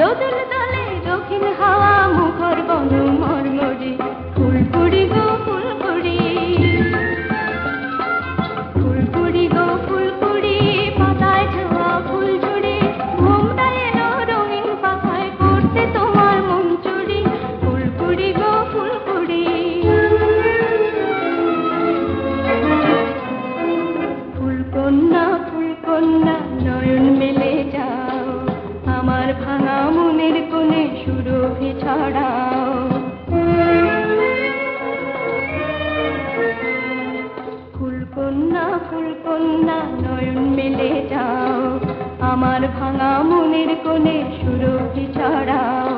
দোদুল দলে দক্ষিণ হাওয়া মুখর বন মরমরে ফুলকুড়ি গো ফুলকুড়ি ফুলকুড়ি গো ফুলকুড়ি পাতায় ছোঁয়া ফুল ঝুড়ি ঘুমটা এলো রঙিন পাখায় করতে তোমার মন চুরি ফুলকুড়ি গো ফুলকুড়ি ফুলকন্যা ফুলকন্যা নয়ন মেলে যাও আমার ভাঙা মনের কোণে সুরভি ছড়াও ফুলকন্যা ফুলকন্যা নয়ন মেলে যাও আমার ভাঙা মনের কোণে সুরভি ছড়াও